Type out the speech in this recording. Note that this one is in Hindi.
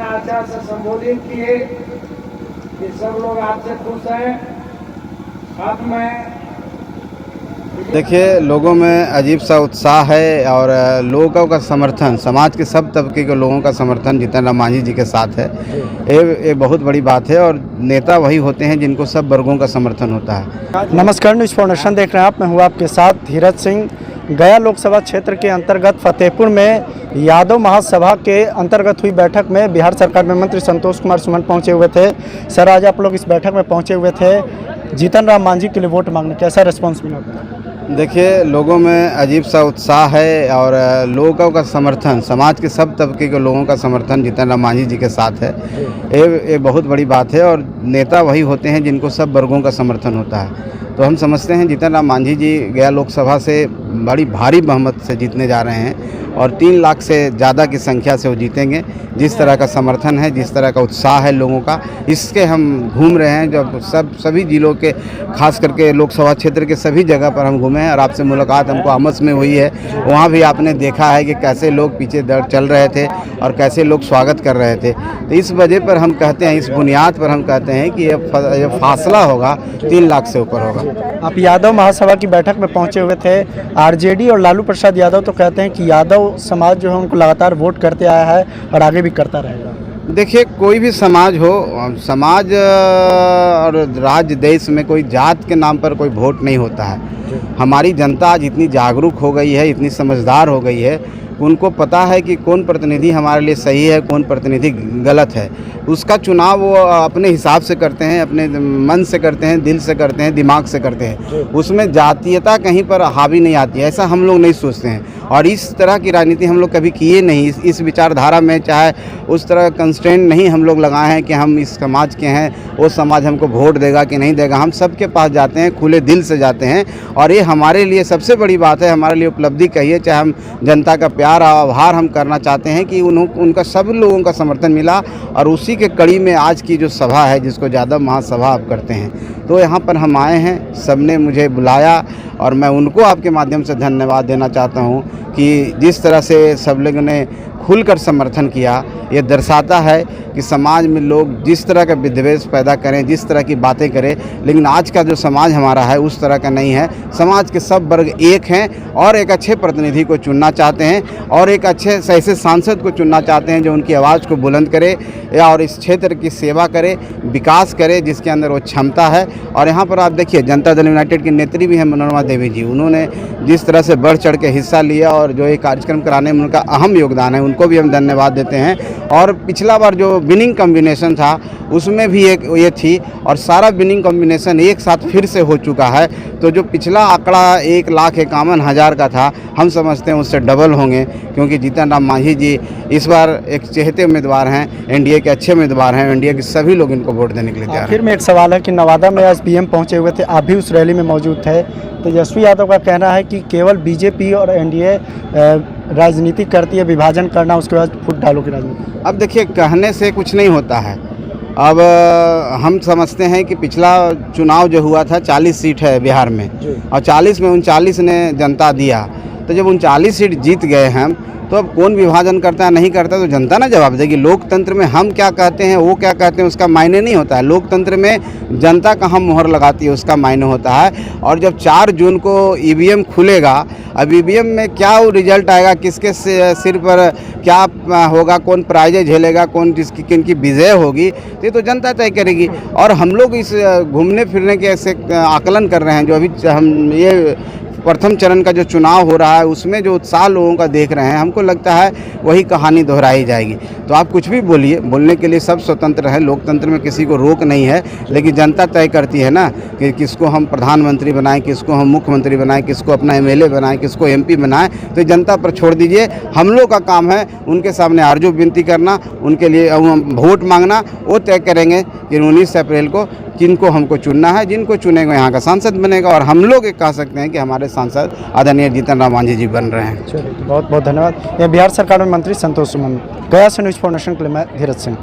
इतना अच्छा से संबोधित किए कि सब लोग आपसे खुश हैं। अब मैं देखिए, लोगों में अजीब सा उत्साह है और लोगों का समर्थन, समाज के सब तबके के लोगों का समर्थन जीतन राम मांझी जी के साथ है। ये बहुत बड़ी बात है और नेता वही होते हैं जिनको सब वर्गों का समर्थन होता है। नमस्कार, न्यूज़ फाउंडेशन देख रहे हैं आप। मैं हूँ आपके साथ धीरज सिंह। गया लोकसभा क्षेत्र के अंतर्गत फतेहपुर में यादव महासभा के अंतर्गत हुई बैठक में बिहार सरकार में मंत्री संतोष कुमार सुमन पहुंचे हुए थे। सर, आज आप लोग इस बैठक में पहुंचे हुए थे जीतन राम मांझी के लिए वोट मांगने, कैसा रिस्पॉन्स मिला? देखिए, लोगों में अजीब सा उत्साह है और लोगों का समर्थन, समाज के सब तबके के लोगों का समर्थन जीतन राम मांझी जी के साथ है। ये बहुत बड़ी बात है और नेता वही होते हैं जिनको सब वर्गों का समर्थन होता है। तो हम समझते हैं जीतन राम मांझी जी गया लोकसभा से बड़ी भारी बहुमत से जीतने जा रहे हैं और 3 लाख से ज़्यादा की संख्या से वो जीतेंगे। जिस तरह का समर्थन है, जिस तरह का उत्साह है लोगों का, इसके हम घूम रहे हैं। जब सभी जिलों के, खास करके लोकसभा क्षेत्र के सभी जगह पर हम घूमे हैं और आपसे मुलाकात हमको आमस में हुई है। वहाँ भी आपने देखा है कि कैसे लोग पीछे चल रहे थे और कैसे लोग स्वागत कर रहे थे। तो इस वजह पर हम कहते हैं, इस बुनियाद पर हम कहते हैं कि ये फासला होगा 3 लाख से ऊपर होगा। आप यादव महासभा की बैठक में पहुंचे हुए थे। आरजेडी और लालू प्रसाद यादव तो कहते हैं कि यादव समाज जो है उनको लगातार वोट करते आया है और आगे भी करता रहेगा। देखिए, कोई भी समाज हो, समाज और राज्य देश में कोई जात के नाम पर कोई वोट नहीं होता है। हमारी जनता आज इतनी जागरूक हो गई है, इतनी समझदार हो गई है, उनको पता है कि कौन प्रतिनिधि हमारे लिए सही है, कौन प्रतिनिधि गलत है। उसका चुनाव वो अपने हिसाब से करते हैं, अपने मन से करते हैं, दिल से करते हैं, दिमाग से करते हैं। उसमें जातीयता कहीं पर हावी नहीं आती है, ऐसा हम लोग नहीं सोचते हैं। और इस तरह की राजनीति हम लोग कभी किए नहीं। इस विचारधारा में चाहे उस तरह कंस्ट्रेंट नहीं हम लोग लगाए हैं कि हम इस समाज के हैं, वो समाज हमको वोट देगा कि नहीं देगा। हम सबके पास जाते हैं, खुले दिल से जाते हैं और ये हमारे लिए सबसे बड़ी बात है, हमारे लिए उपलब्धि कहिए, चाहे हम जनता का प्यार आभार हम करना चाहते हैं कि उनका सब लोगों का समर्थन मिला। और उसी के कड़ी में आज की जो सभा है, जिसको यादव महासभा आप करते हैं, तो यहाँ पर हम आए हैं, सबने मुझे बुलाया और मैं उनको आपके माध्यम से धन्यवाद देना चाहता हूँ कि जिस तरह से सब लोगों ने खुलकर समर्थन किया। ये दर्शाता है कि समाज में लोग जिस तरह का विद्वेष पैदा करें, जिस तरह की बातें करें, लेकिन आज का जो समाज हमारा है उस तरह का नहीं है। समाज के सब वर्ग एक हैं और एक अच्छे प्रतिनिधि को चुनना चाहते हैं और एक अच्छे ऐसे सांसद को चुनना चाहते हैं जो उनकी आवाज़ को बुलंद करे और इस क्षेत्र की सेवा करे, विकास करे, जिसके अंदर वो क्षमता है। और यहाँ पर आप देखिए, जनता दल यूनाइटेड की नेत्री भी हैं मनोरमा देवी जी। उन्होंने जिस तरह से बढ़ चढ़ के हिस्सा लिया और जो ये कार्यक्रम कराने में उनका अहम योगदान है, उनको भी हम धन्यवाद देते हैं। और पिछला बार जो विनिंग कॉम्बिनेशन था उसमें भी एक ये थी और सारा विनिंग कॉम्बिनेशन एक साथ फिर से हो चुका है। तो जो पिछला आंकड़ा 1,51,000 का था, हम समझते हैं उससे डबल होंगे, क्योंकि जीतन राम मांझी जी इस बार एक चहेते उम्मीदवार हैं, एनडीए के अच्छे उम्मीदवार हैं। एनडीए के सभी लोग इनको वोट देने के लिए तैयार हैं। फिर में एक सवाल है कि नवादा में आज पीएम पहुंचे हुए थे, आप भी उस रैली में मौजूद थे। तेजस्वी यादव का कहना है कि केवल बीजेपी और एनडीए राजनीति करती है, विभाजन करना, उसके बाद फुट डालो की राजनीति। अब देखिए, कहने से कुछ नहीं होता है। अब हम समझते हैं कि पिछला चुनाव जो हुआ था 40 सीट है बिहार में और 40 में 39 ने जनता दिया। तो जब 39 सीट जीत गए हम, तो अब कौन विभाजन करता है नहीं करता तो जनता ना जवाब देगी। लोकतंत्र में हम क्या कहते हैं, वो क्या कहते हैं, उसका मायने नहीं होता है। लोकतंत्र में जनता कहाँ मोहर लगाती है उसका मायने होता है। और जब 4 जून को ईवीएम खुलेगा, अब ईवीएम में क्या रिजल्ट आएगा, किसके सिर पर क्या होगा, कौन प्राइजेज झेलेगा, कौन किनकी विजय होगी, तो ये तो जनता तय करेगी। और हम लोग इस घूमने फिरने के ऐसे आकलन कर रहे हैं, जो अभी हम ये प्रथम चरण का जो चुनाव हो रहा है उसमें जो उत्साह लोगों का देख रहे हैं, हमको लगता है वही कहानी दोहराई जाएगी। तो आप कुछ भी बोलिए, बोलने के लिए सब स्वतंत्र है, लोकतंत्र में किसी को रोक नहीं है। लेकिन जनता तय करती है ना कि किसको हम प्रधानमंत्री बनाएं, किसको हम मुख्यमंत्री बनाएं, किसको अपना एमएलए बनाएं, किसको एमपी बनाएं। तो जनता पर छोड़ दीजिए। हम लोग का काम है उनके सामने आरजू विनती करना, उनके लिए वोट मांगना। वो तय करेंगे कि 19 अप्रैल को किनको हमको चुनना है। जिनको चुनेगा यहाँ का सांसद बनेगा। और हम लोग एक कह सकते हैं कि हमारे सांसद आदरणीय जीतन राम मांझी जी बन रहे हैं। चलिए, बहुत बहुत धन्यवाद। यह बिहार सरकार में मंत्री संतोष सुमन। गया से न्यूज़ फाउंडेशन के लिए मैं धीरज सिंह।